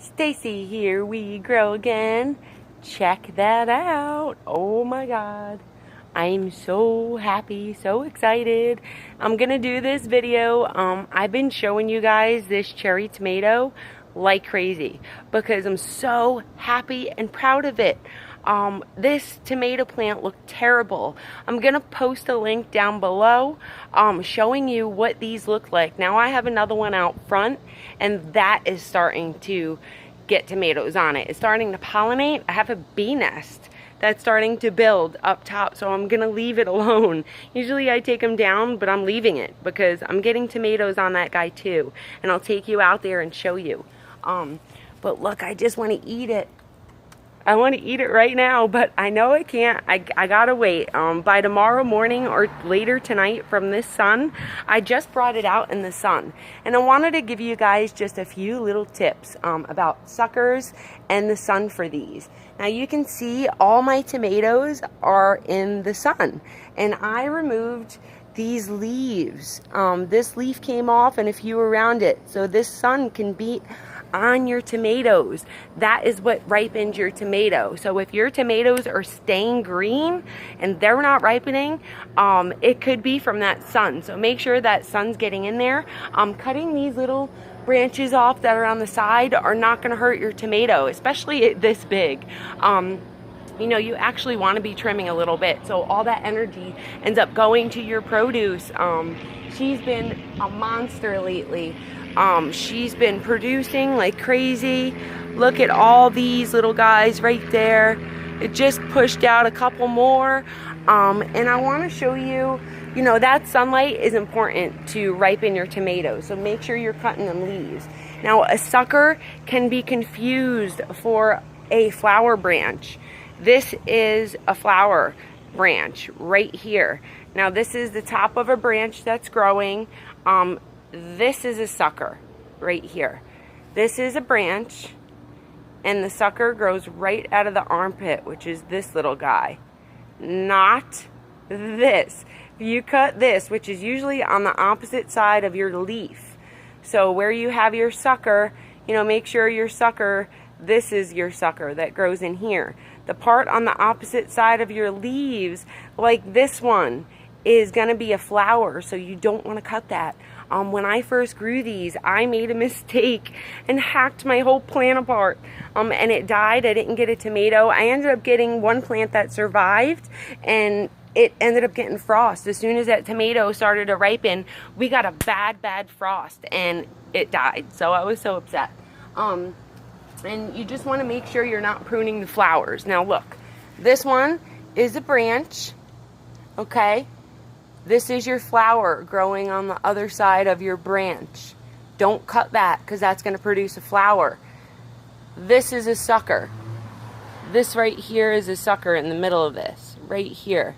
Stacy, here we grow again. Check that out. Oh my god. I'm so happy, so excited. I'm gonna do this video. I've been showing you guys this cherry tomato like crazy because I'm so happy and proud of it. This tomato plant looked terrible. I'm gonna post a link down below showing you what these look like. Now I have another one out front and that is starting to get tomatoes on it. It's starting to pollinate. I have a bee nest that's starting to build up top, so I'm gonna leave it alone. Usually I take them down, but I'm leaving it because I'm getting tomatoes on that guy too, and I'll take you out there and show you. But look, I just want to eat it. I want to eat it right now, but I know I can't. I gotta wait. By tomorrow morning or later tonight from this sun, I just brought it out in the sun. And I wanted to give you guys just a few little tips about suckers and the sun for these. Now you can see all my tomatoes are in the sun. And I removed these leaves. This leaf came off and a few around it. So this sun can be on your tomatoes. That is what ripens your tomato. So if your tomatoes are staying green and they're not ripening, it could be from that sun. So make sure that sun's getting in there. Cutting these little branches off that are on the side are not going to hurt your tomato, especially this big. You know, you actually want to be trimming a little bit so all that energy ends up going to your produce. She's been a monster lately. She's been producing like crazy. Look at all these little guys right there. It just pushed out a couple more. And I want to show you, you know, that sunlight is important to ripen your tomatoes. So make sure you're cutting them leaves. Now, a sucker can be confused for a flower branch. This is a flower branch right here. Now, this is the top of a branch that's growing. This is a sucker right here. This is a branch, and the sucker grows right out of the armpit, which is this little guy, not this. If you cut this, which is usually on the opposite side of your leaf, so where you have your sucker, you know, make sure your sucker, this is your sucker that grows in here. The part on the opposite side of your leaves, like this one, is going to be a flower, so you don't want to cut that. When I first grew these, I made a mistake and hacked my whole plant apart, and it died. I didn't get a tomato. I ended up getting one plant that survived, and it ended up getting frost. As soon as that tomato started to ripen, we got a bad frost, and it died. So I was so upset. And you just want to make sure you're not pruning the flowers. Now look, this one is a branch, okay? This is your flower growing on the other side of your branch. Don't cut that because that's going to produce a flower. This is a sucker. This right here is a sucker in the middle of this, right here.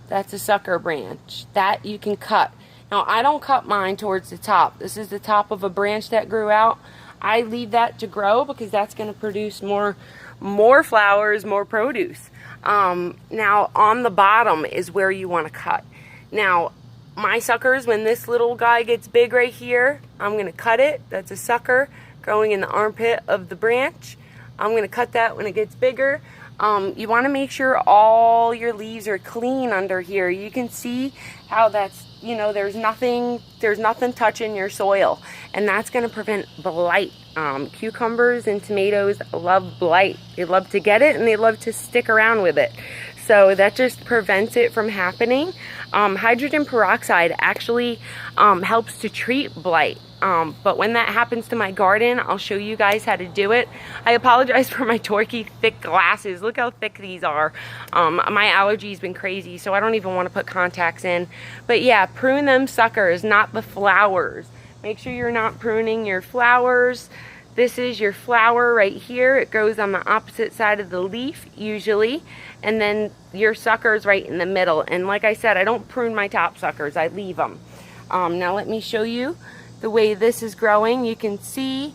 That's a sucker branch. That you can cut. Now, I don't cut mine towards the top. This is the top of a branch that grew out. I leave that to grow because that's going to produce more flowers, more produce. Now, on the bottom is where you want to cut. Now, my suckers, when this little guy gets big right here, I'm going to cut it. That's a sucker growing in the armpit of the branch. I'm going to cut that when it gets bigger. You want to make sure all your leaves are clean under here. You can see how that's, you know, there's nothing touching your soil, and that's going to prevent blight. Cucumbers and tomatoes love blight. They love to get it and they love to stick around with it. So that just prevents it from happening. Hydrogen peroxide actually helps to treat blight. But when that happens to my garden, I'll show you guys how to do it. I apologize for my torquey thick glasses. Look how thick these are. My allergy's been crazy, so I don't even want to put contacts in. But yeah, prune them suckers, not the flowers. Make sure you're not pruning your flowers. This is your flower right here. It grows on the opposite side of the leaf usually. And then your sucker's right in the middle. And like I said, I don't prune my top suckers. I leave them. Now let me show you the way this is growing. You can see,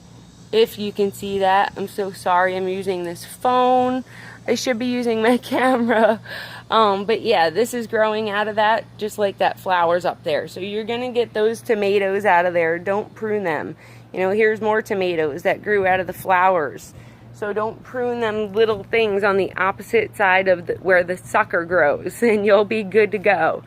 if you can see that. I'm so sorry, I'm using this phone. I should be using my camera. But yeah, this is growing out of that, just like that flower's up there. So you're gonna get those tomatoes out of there. Don't prune them. You know, here's more tomatoes that grew out of the flowers. So don't prune them little things on the opposite side of where the sucker grows, and you'll be good to go.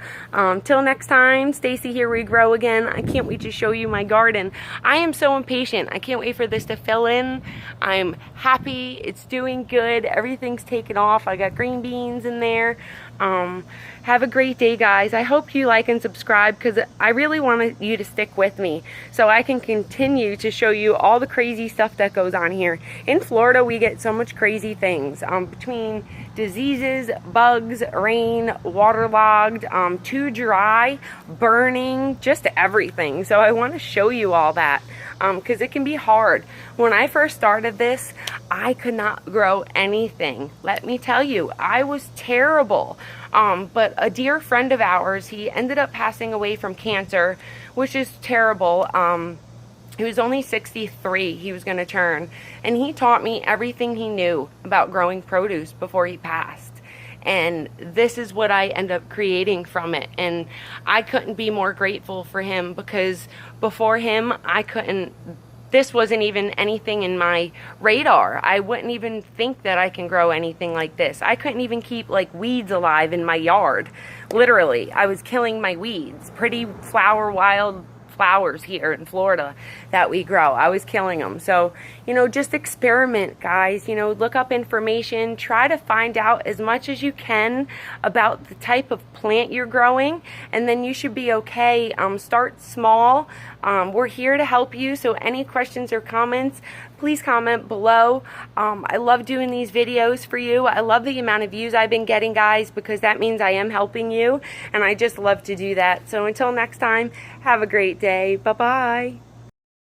Till next time, Stacy here, we grow again. I can't wait to show you my garden. I am so impatient. I can't wait for this to fill in. I'm happy. It's doing good. Everything's taken off. I got green beans in there. Have a great day, guys. I hope you like and subscribe, because I really want you to stick with me so I can continue to show you all the crazy stuff that goes on here. In Florida, we get so much crazy things between diseases, bugs, rain, waterlogged, too dry, burning, just everything. So I want to show you all that because it can be hard. When I first started this, I could not grow anything. Let me tell you, I was terrible. But a dear friend of ours, he ended up passing away from cancer, which is terrible. He was only 63, he was going to turn, and he taught me everything he knew about growing produce before he passed. And this is what I end up creating from it. And I couldn't be more grateful for him, because before him, this wasn't even anything in my radar. I wouldn't even think that I can grow anything like this. I couldn't even keep like weeds alive in my yard. Literally, I was killing my weeds. Pretty wild flowers here in Florida that we grow. I was killing them. So, you know, just experiment, guys. You know, look up information. Try to find out as much as you can about the type of plant you're growing, and then you should be okay. Start small. We're here to help you. So any questions or comments, please comment below. I love doing these videos for you. I love the amount of views I've been getting, guys, because that means I am helping you, and I just love to do that. So until next time, have a great day. Bye-bye.